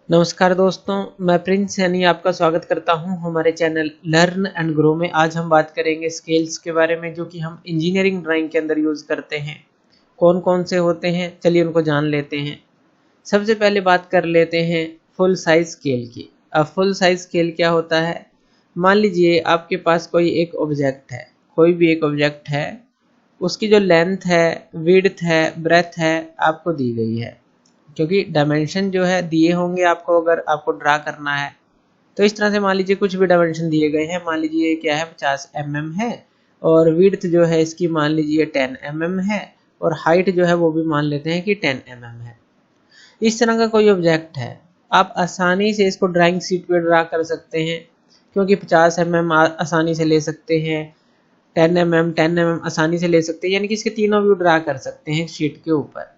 नमस्कार दोस्तों, मैं प्रिंस सैनी आपका स्वागत करता हूं हमारे चैनल लर्न एंड ग्रो में। आज हम बात करेंगे स्केल्स के बारे में जो कि हम इंजीनियरिंग ड्राइंग के अंदर यूज़ करते हैं। कौन कौन से होते हैं, चलिए उनको जान लेते हैं। सबसे पहले बात कर लेते हैं फुल साइज स्केल की। अब फुल साइज स्केल क्या होता है? मान लीजिए आपके पास कोई एक ऑब्जेक्ट है, कोई भी एक ऑब्जेक्ट है, उसकी जो लेंथ है, विड्थ है, ब्रेथ है आपको दी गई है, क्योंकि डायमेंशन जो है दिए होंगे आपको, अगर आपको ड्रा करना है तो इस तरह से मान लीजिए कुछ भी डायमेंशन दिए गए हैं। मान लीजिए क्या है, 50 mm है और विड्थ जो है इसकी मान लीजिए 10 mm है और हाइट जो है वो भी मान लेते हैं कि 10 mm है। इस तरह का कोई ऑब्जेक्ट है, आप आसानी से इसको ड्राइंग शीट पे ड्रा कर सकते हैं, क्योंकि 50 mm आसानी से ले सकते हैं, 10 mm आसानी से ले सकते हैं, यानी कि इसके तीनों व्यू ड्रा कर सकते हैं शीट के ऊपर।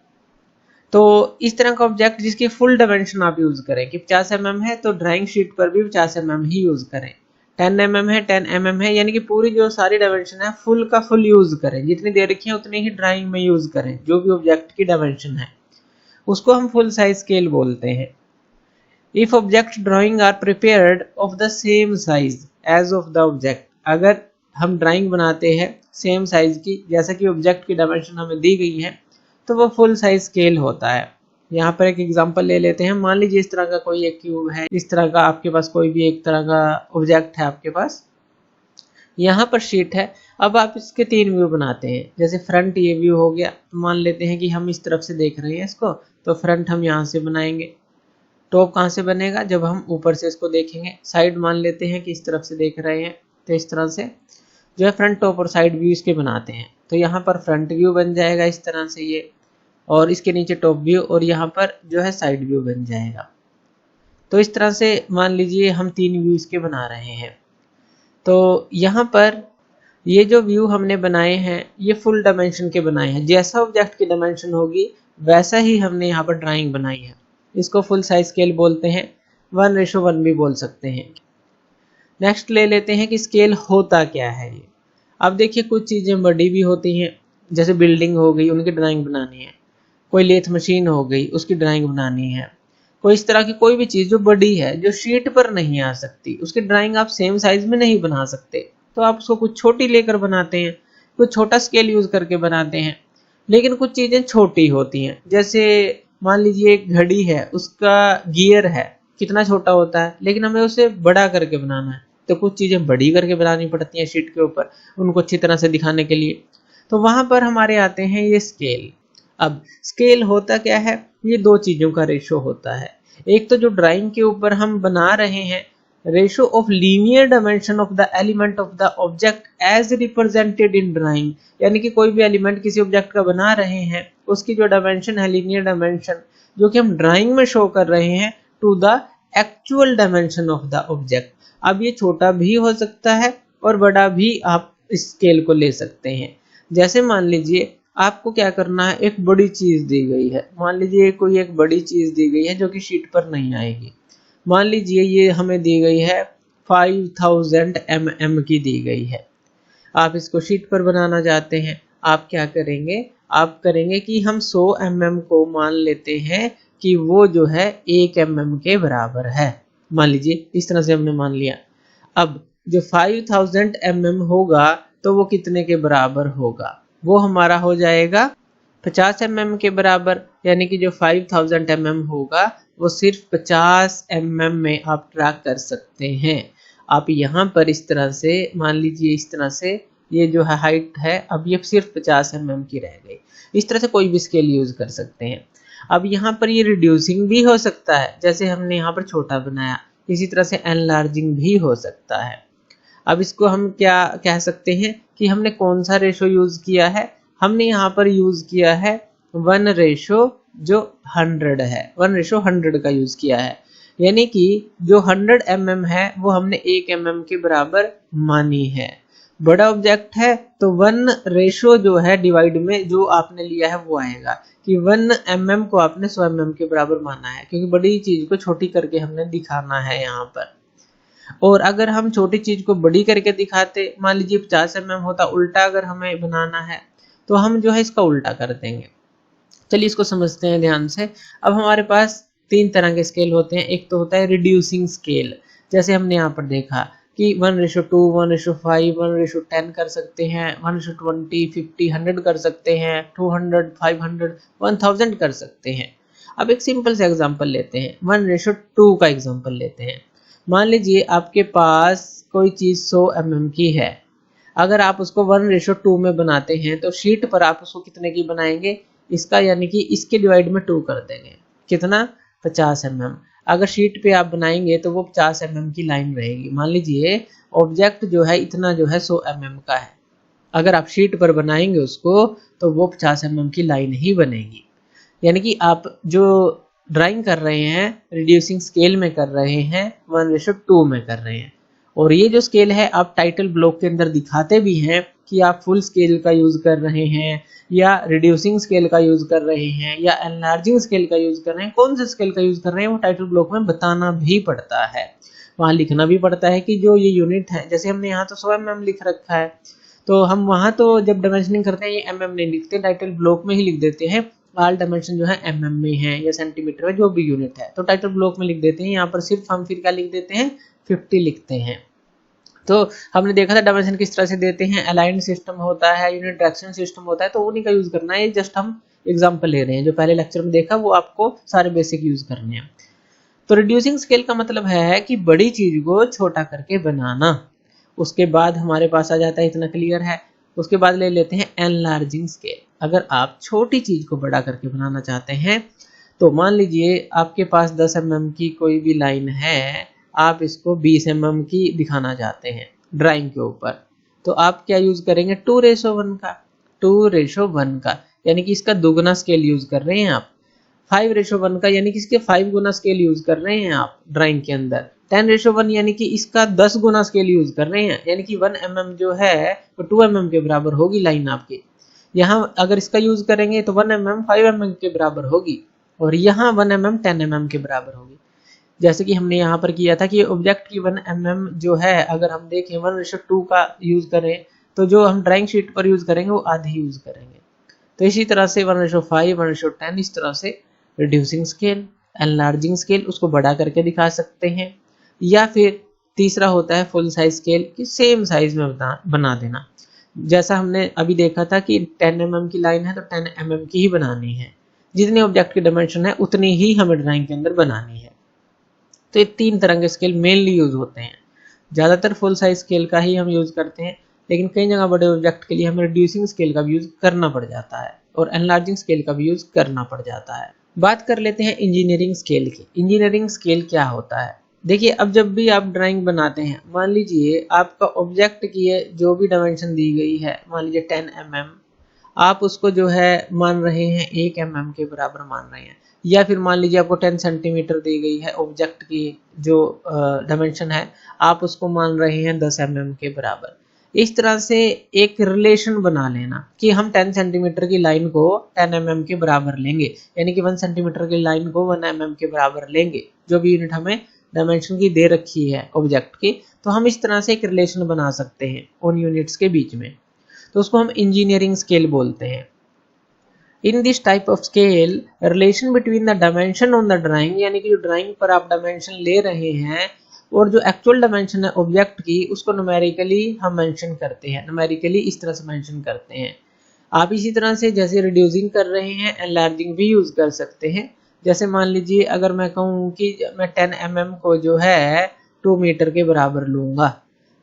तो इस तरह का ऑब्जेक्ट जिसकी फुल डायमेंशन आप यूज करें कि 50 mm है तो ड्राइंग शीट पर भी 50 mm ही यूज करें। 10 mm है 10 mm है, यानी कि पूरी जो सारी डायमेंशन है फुल का फुल यूज करें, जितनी दे रखी है उतनी ही ड्राइंग में यूज करें। जो भी ऑब्जेक्ट की डायमेंशन है उसको हम फुल साइज स्केल बोलते हैं। If object drawing are prepared of the same size as of the object, अगर हम ड्राइंग बनाते हैं सेम साइज की जैसा कि ऑब्जेक्ट की डायमेंशन हमें दी गई है, तो वो फुल साइज स्केल होता है। यहाँ पर एक एग्जांपल ले लेते हैं। मान लीजिए इस तरह का कोई एक क्यूब है, इस तरह का आपके पास कोई भी एक तरह का ऑब्जेक्ट है आपके पास, यहाँ पर शीट है। अब आप इसके 3 व्यू बनाते हैं। जैसे फ्रंट ये व्यू हो गया, मान लेते हैं कि हम इस तरफ से देख रहे हैं इसको, तो फ्रंट हम यहाँ से बनाएंगे। टॉप कहाँ से बनेगा? जब हम ऊपर से इसको देखेंगे। साइड मान लेते हैं कि इस तरफ से देख रहे हैं, तो इस तरह से जो है फ्रंट, टॉप और साइड व्यू इसके बनाते हैं। तो यहाँ पर फ्रंट व्यू बन जाएगा इस तरह से ये, और इसके नीचे टॉप व्यू, और यहाँ पर जो है साइड व्यू बन जाएगा। तो इस तरह से मान लीजिए हम 3 व्यू इसके बना रहे हैं। तो यहाँ पर ये जो व्यू हमने बनाए हैं ये फुल डायमेंशन के बनाए हैं। जैसा ऑब्जेक्ट की डायमेंशन होगी वैसा ही हमने यहाँ पर ड्राइंग बनाई है। इसको फुल साइज स्केल बोलते हैं, 1:1 भी बोल सकते हैं। नेक्स्ट ले लेते हैं कि स्केल होता क्या है ये। अब देखिए कुछ चीज़ें बड़ी भी होती हैं, जैसे बिल्डिंग हो गई, उनकी ड्राइंग बनानी है। कोई लेथ मशीन हो गई, उसकी ड्राइंग बनानी है। कोई इस तरह की कोई भी चीज़ जो बड़ी है, जो शीट पर नहीं आ सकती, उसकी ड्राइंग आप सेम साइज में नहीं बना सकते, तो आप उसको कुछ छोटी लेकर बनाते हैं, कुछ छोटा स्केल यूज करके बनाते हैं। लेकिन कुछ चीज़ें छोटी होती हैं, जैसे मान लीजिए एक घड़ी है, उसका गियर है, कितना छोटा होता है, लेकिन हमें उसे बड़ा करके बनाना है, तो कुछ चीज़ें बड़ी करके बनानी पड़ती हैं शीट के ऊपर, उनको अच्छी तरह से दिखाने के लिए। तो वहां पर हमारे आते हैं ये स्केल। अब स्केल होता क्या है? ये 2 चीजों का रेशो होता है। एक तो जो ड्राइंग के ऊपर हम बना रहे हैं, ratio of linear dimension of the element of the object as represented in drawing, यानी कि कोई भी एलिमेंट किसी ऑब्जेक्ट का बना रहे हैं, उसकी जो डायमेंशन है लीनियर डायमेंशन, जो कि हम ड्राइंग में शो कर रहे हैं, to the actual dimension of the object. अब ये छोटा भी हो सकता है और बड़ा भी आप इस स्केल को ले सकते हैं। जैसे मान लीजिए आपको क्या करना है, एक बड़ी चीज दी गई है। मान लीजिए कोई एक बड़ी चीज दी गई है जो कि शीट पर नहीं आएगी। मान लीजिए ये हमें दी गई है 5000 mm की दी गई है। आप इसको शीट पर बनाना चाहते हैं, आप क्या करेंगे? आप करेंगे कि हम 100 mm को मान लेते हैं कि वो जो है 1 mm के बराबर है। मान लीजिए इस तरह से हमने मान लिया। अब जो 5000 mm होगा तो वो कितने के बराबर होगा? वो हमारा हो जाएगा 50 mm के बराबर, यानी कि जो 5000 mm होगा वो सिर्फ 50 mm में आप ट्रैक कर सकते हैं। आप यहाँ पर इस तरह से मान लीजिए, इस तरह से ये जो है हाइट है, अब ये सिर्फ 50 mm की रह गई। इस तरह से कोई भी स्केल यूज कर सकते हैं। अब यहाँ पर ये रिड्यूसिंग भी हो सकता है, जैसे हमने यहाँ पर छोटा बनाया, इसी तरह से एनलार्जिंग भी हो सकता है। अब इसको हम क्या कह सकते हैं कि हमने कौन सा रेशो यूज किया है? हमने यहाँ पर यूज किया है 1:100 है, 1:100 का यूज किया है। यानी कि जो 100 mm है वो हमने 1 mm के बराबर मानी है। बड़ा ऑब्जेक्ट है तो 1 रेशो जो है डिवाइड में जो आपने लिया है वो आएगा कि 1 mm को आपने 100 mm के बराबर माना है, क्योंकि बड़ी चीज को छोटी करके हमने दिखाना है यहाँ पर। और अगर हम छोटी चीज को बड़ी करके दिखाते, मान लीजिए 50 mm होता, उल्टा अगर हमें बनाना है तो हम जो है इसका उल्टा कर देंगे। चलिए इसको समझते हैं ध्यान से। अब हमारे पास तीन तरह के स्केल होते हैं। एक तो होता है रिड्यूसिंग स्केल, जैसे हमने यहाँ पर देखा कि 1:2, 1:5, 1:10 कर सकते हैं, 1:20, 50, 100 कर सकते हैं, 200, 500, 1000 कर सकते हैं। अब एक सिंपल सा एग्जांपल लेते हैं, 1:2 का एग्जांपल लेते हैं। मान लीजिए आपके पास कोई चीज़ 100 mm की है। अगर आप उसको 1:2 में बनाते हैं तो शीट पर आप उसको कितने की बनाएंगे, इसका यानी कि इसके डिवाइड में 2 कर देंगे, कितना, 50 mm। अगर शीट पे आप बनाएंगे तो वो 50 mm की लाइन रहेगी। मान लीजिए ऑब्जेक्ट जो है इतना जो है 100 mm का है, अगर आप शीट पर बनाएंगे उसको तो वो 50 mm की लाइन ही बनेगी। यानी कि आप जो ड्राइंग कर रहे हैं रिड्यूसिंग स्केल में कर रहे हैं, 1:2 में कर रहे हैं। और ये जो स्केल है आप टाइटल ब्लॉक के अंदर दिखाते भी हैं कि आप फुल स्केल का यूज़ कर रहे हैं या रिड्यूसिंग स्केल का यूज़ कर रहे हैं या एनलार्जिंग स्केल का यूज़ कर रहे हैं। कौन से स्केल का यूज़ कर रहे हैं वो टाइटल ब्लॉक में बताना भी पड़ता है, वहाँ लिखना भी पड़ता है कि जो ये यूनिट है, जैसे हमने यहाँ तो 100 mm लिख रखा है, तो हम वहाँ तो जब डायमेंशनिंग करते हैं ये mm नहीं लिखते, टाइटल ब्लॉक में ही लिख देते हैं ऑल डायमेंशन जो है mm में है या सेंटीमीटर में, जो भी यूनिट है तो टाइटल ब्लॉक में लिख देते हैं। यहाँ पर सिर्फ हम फिर क्या लिख देते हैं, 50 लिखते हैं। तो हमने देखा था डायमेंशन किस तरह से देते हैं, अलाइंड सिस्टम होता है, यूनिट डायरेक्शन सिस्टम होता है, तो उन्हीं का यूज करना है। ये जस्ट हम एग्जांपल ले रहे हैं, जो पहले लेक्चर में देखा वो आपको सारे बेसिक यूज करने हैं। तो रिड्यूसिंग स्केल का मतलब है कि बड़ी चीज को छोटा करके बनाना। उसके बाद हमारे पास आ जाता है, इतना क्लियर है। उसके बाद ले लेते हैं एनलार्जिंग स्केल। अगर आप छोटी चीज को बड़ा करके बनाना चाहते हैं तो मान लीजिए आपके पास 10 mm की कोई भी लाइन है, आप इसको 20 mm की दिखाना चाहते हैं ड्राइंग के ऊपर, तो आप क्या यूज करेंगे, 2:1 का, 2:1 का, यानी कि इसका दोगुना स्केल यूज कर रहे हैं आप। 5:1 का यानी कि इसके 5 गुना स्केल यूज कर रहे हैं आप ड्राइंग के अंदर। 10:1 यानी कि इसका 10 गुना स्केल यूज कर रहे हैं, यानी कि 1 mm जो है वो 2 mm के बराबर होगी लाइन आपकी। यहाँ अगर इसका यूज करेंगे तो 1 mm 5 mm के बराबर होगी, और यहाँ 1 mm 10 mm के बराबर होगी। जैसे कि हमने यहाँ पर किया था कि ऑब्जेक्ट की 1 mm जो है अगर हम देखें 1:2 का यूज करें तो जो हम ड्राइंग शीट पर यूज करेंगे वो आधे यूज करेंगे। तो इसी तरह से 1:5, 1:10 इस तरह से रिड्यूसिंग स्केल, एनलार्जिंग स्केल उसको बड़ा करके दिखा सकते हैं। या फिर तीसरा होता है फुल साइज स्केल, कि सेम साइज में बना देना। जैसा हमने अभी देखा था कि 10 mm की लाइन है तो 10 mm की ही बनानी है, जितने ऑब्जेक्ट की डायमेंशन है उतनी ही हमें ड्राइंग के अंदर बनानी है। तो ये तीन तरह के स्केल मेनली यूज होते हैं। ज़्यादातर फुल साइज स्केल का ही हम यूज़ करते हैं, लेकिन कई जगह बड़े ऑब्जेक्ट के लिए हमें रिड्यूसिंग स्केल का भी यूज़ करना पड़ जाता है और एनलार्जिंग स्केल का भी यूज़ करना पड़ जाता है। बात कर लेते हैं इंजीनियरिंग स्केल की। इंजीनियरिंग स्केल क्या होता है, देखिए अब जब भी आप ड्राइंग बनाते हैं, मान लीजिए आपका ऑब्जेक्ट की जो भी डायमेंशन दी गई है, मान लीजिए 10 mm, आप उसको जो है मान रहे हैं 1 mm के बराबर मान रहे हैं, या फिर मान लीजिए आपको 10 सेंटीमीटर दी गई है ऑब्जेक्ट की जो डायमेंशन है, आप उसको मान रहे हैं 10 mm के बराबर। इस तरह से एक रिलेशन बना लेना कि हम 10 सेंटीमीटर की लाइन को 10 mm के बराबर लेंगे, यानी कि 1 सेंटीमीटर की लाइन को 1 mm के बराबर लेंगे, जो भी यूनिट हमें डायमेंशन की दे रखी है ऑब्जेक्ट की। तो हम इस तरह से एक रिलेशन बना सकते हैं उन यूनिट्स के बीच में, तो उसको हम इंजीनियरिंग स्केल बोलते हैं। In this type of scale relation between the dimension on the drawing, यानी कि जो ड्राइंग पर आप डायमेंशन ले रहे हैं और जो एक्चुअल डायमेंशन है ऑब्जेक्ट की, उसको न्यूमेरिकली हम मेंशन करते हैं। न्यूमेरिकली इस तरह से मेंशन करते हैं। आप इसी तरह से जैसे रिड्यूसिंग कर रहे हैं एनलार्जिंग भी यूज कर सकते हैं। जैसे मान लीजिए अगर मैं कहूँ कि मैं 10 mm को जो है 2 मीटर के बराबर लूँगा,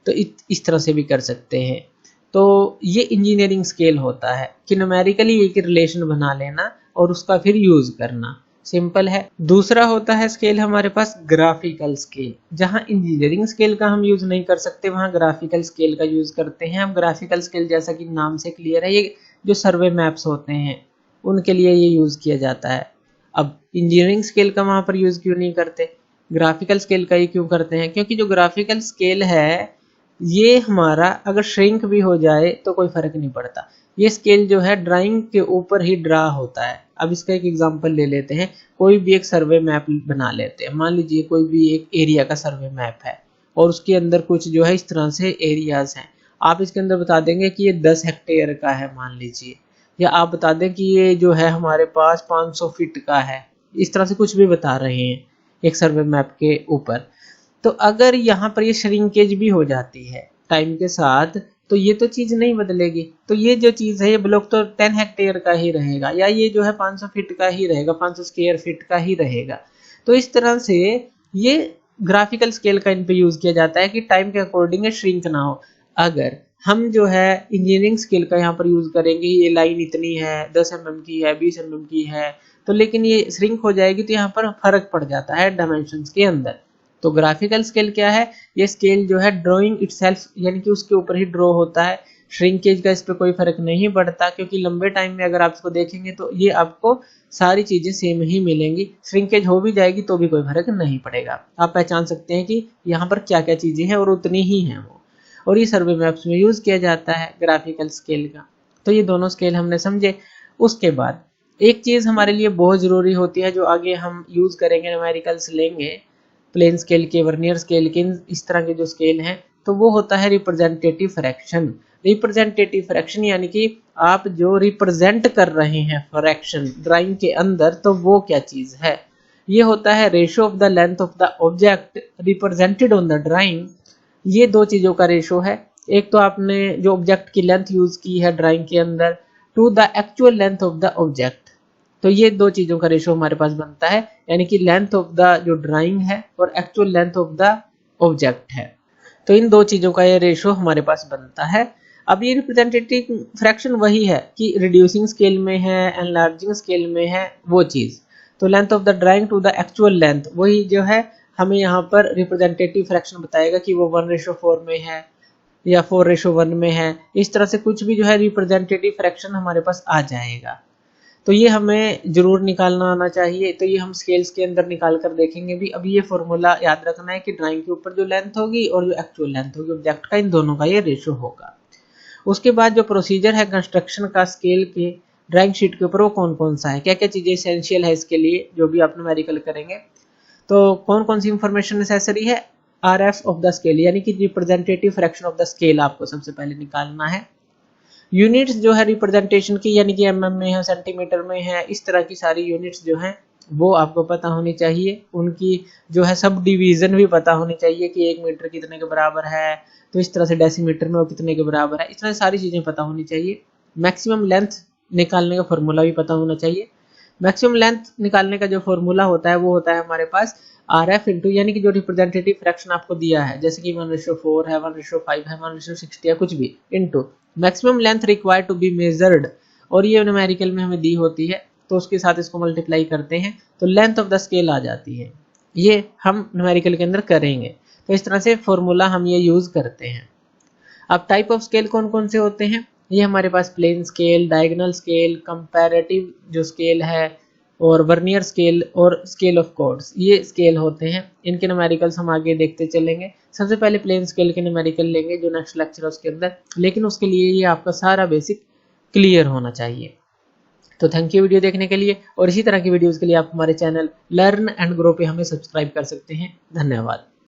तो इस तरह से भी कर सकते हैं। तो ये इंजीनियरिंग स्केल होता है कि न्यूमेरिकली एक रिलेशन बना लेना और उसका फिर यूज करना, सिंपल है। दूसरा होता है स्केल हमारे पास ग्राफिकल स्केल। जहां इंजीनियरिंग स्केल का हम यूज नहीं कर सकते वहां ग्राफिकल स्केल का यूज करते हैं। अब ग्राफिकल स्केल जैसा कि नाम से क्लियर है, ये जो सर्वे मैप्स होते हैं उनके लिए ये यूज किया जाता है। अब इंजीनियरिंग स्केल का वहां पर यूज क्यों नहीं करते, ग्राफिकल स्केल का ही क्यों करते हैं, क्योंकि जो ग्राफिकल स्केल है ये हमारा अगर श्रिंक भी हो जाए तो कोई फर्क नहीं पड़ता। ये स्केल जो है ड्राइंग के ऊपर ही ड्रा होता है। अब इसका एक एग्जांपल ले लेते हैं, कोई भी एक सर्वे मैप बना लेते हैं। मान लीजिए कोई भी एक एरिया का सर्वे मैप है और उसके अंदर कुछ जो है इस तरह से एरियाज हैं। आप इसके अंदर बता देंगे कि ये 10 हेक्टेयर का है मान लीजिए, या आप बता दें कि ये जो है हमारे पास 500 फीट का है, इस तरह से कुछ भी बता रहे हैं एक सर्वे मैप के ऊपर। तो अगर यहाँ पर ये श्रिंकेज भी हो जाती है टाइम के साथ तो ये तो चीज़ नहीं बदलेगी। तो ये जो चीज़ है ये ब्लॉक तो 10 हेक्टेयर का ही रहेगा, या ये जो है 500 फीट का ही रहेगा, 500 स्क्वायर फीट का ही रहेगा। तो इस तरह से ये ग्राफिकल स्केल का इन पे यूज़ किया जाता है कि टाइम के अकॉर्डिंग श्रिंक ना हो। अगर हम जो है इंजीनियरिंग स्केल का यहाँ पर यूज़ करेंगे, ये लाइन इतनी है, 10 mm की है, 20 mm की है, तो लेकिन ये श्रिंक हो जाएगी तो यहाँ पर फर्क पड़ जाता है डायमेंशंस के अंदर। तो ग्राफिकल स्केल क्या है, ये स्केल जो है ड्राइंग इटसेल्फ यानी कि उसके ऊपर ही ड्रॉ होता है। श्रिंकेज का इस पर कोई फर्क नहीं पड़ता, क्योंकि लंबे टाइम में अगर आप इसको देखेंगे तो ये आपको सारी चीज़ें सेम ही मिलेंगी। श्रिंकेज हो भी जाएगी तो भी कोई फर्क नहीं पड़ेगा। आप पहचान सकते हैं कि यहाँ पर क्या क्या चीज़ें हैं और उतनी ही हैं वो। और ये सर्वे मैप्स में यूज़ किया जाता है ग्राफिकल स्केल का। तो ये दोनों स्केल हमने समझे। उसके बाद एक चीज़ हमारे लिए बहुत ज़रूरी होती है जो आगे हम यूज़ करेंगे, न्यूमेरिकल्स लेंगे प्लेन स्केल के, वर्नियर स्केल के, इस तरह के जो स्केल हैं, तो वो होता है रिप्रेजेंटेटिव फ्रैक्शन। रिप्रेजेंटेटिव फ्रैक्शन यानी कि आप जो रिप्रेजेंट कर रहे हैं फ्रैक्शन ड्राइंग के अंदर, तो वो क्या चीज़ है। ये होता है ratio of the length of the object represented on the drawing. ये दो चीज़ों का रेशो है। एक तो आपने जो ऑब्जेक्ट की लेंथ यूज़ की है ड्राइंग के अंदर to the actual length of the object, तो ये दो चीज़ों का रेशो हमारे पास बनता है, यानी कि लेंथ ऑफ द जो ड्राइंग है और actual length of the object है। तो इन दो चीज़ों का ये रेशो हमारे पास बनता है। अब ये रिप्रेजेंटेटिव फ्रैक्शन वही है कि रिड्यूसिंग स्केल में है, एनलार्जिंग स्केल में है वो चीज़। तो length of the drawing to the actual length, वही जो है हमें यहाँ पर रिप्रेजेंटेटिव फ्रैक्शन बताएगा कि वो 1:4 में है या 4:1 में है। इस तरह से कुछ भी जो है रिप्रेजेंटेटिव फ्रैक्शन हमारे पास आ जाएगा। तो ये हमें जरूर निकालना आना चाहिए। तो ये हम स्केल्स के अंदर निकाल कर देखेंगे भी। अब ये फॉर्मूला याद रखना है कि ड्राइंग के ऊपर जो लेंथ होगी और जो एक्चुअल लेंथ होगी ऑब्जेक्ट का, इन दोनों का ये रेशो होगा। उसके बाद जो प्रोसीजर है कंस्ट्रक्शन का स्केल के ड्राइंग शीट के ऊपर, वो कौन कौन सा है, क्या क्या चीज़ें इसेंशियल है इसके लिए जो भी आप न्यूमेरिकल करेंगे। तो कौन कौन सी इंफॉर्मेशन नेसेसरी है, RF ऑफ द स्केल यानी कि representative fraction of the scale आपको सबसे पहले निकालना है। यूनिट्स जो है रिप्रेजेंटेशन की यानी कि mm में है, सेंटीमीटर में है, इस तरह की सारी यूनिट्स जो हैं वो आपको पता होनी चाहिए। उनकी जो है सब डिवीज़न भी पता होनी चाहिए कि 1 मीटर कितने के बराबर है, तो इस तरह से डेसीमीटर में वो कितने के बराबर है, इस तरह से सारी चीज़ें पता होनी चाहिए। मैक्सिमम लेंथ निकालने का फॉर्मूला भी पता होना चाहिए। मैक्सिमम लेंथ निकालने का जो फॉर्मूला होता है वो होता है हमारे पास RF इंटू यानी कि जो रिप्रेजेंटेटिव फ्रैक्शन आपको दिया है, जैसे कि 1:4 है, 1:5 है, 1:60 है, कुछ भी, into maximum length required to be measured, और ये न्यूमेरिकल में हमें दी होती है तो उसके साथ इसको मल्टीप्लाई करते हैं तो लेंथ ऑफ द स्केल आ जाती है। ये हम न्यूमेरिकल के अंदर करेंगे। तो इस तरह से फॉर्मूला हम ये यूज़ करते हैं। अब टाइप ऑफ स्केल कौन कौन से होते हैं, ये हमारे पास plane scale, diagonal scale, comparative जो स्केल है, और वर्नियर स्केल और स्केल ऑफ कॉर्ड्स, ये स्केल होते हैं। इनके न्यूमेरिकल्स हम आगे देखते चलेंगे। सबसे पहले प्लेन स्केल के न्यूमेरिकल लेंगे जो नेक्स्ट लेक्चर है उसके अंदर, लेकिन उसके लिए ये आपका सारा बेसिक क्लियर होना चाहिए। तो थैंक यू वीडियो देखने के लिए, और इसी तरह की वीडियोज़ के लिए आप हमारे चैनल लर्न एंड ग्रो पे हमें सब्सक्राइब कर सकते हैं। धन्यवाद।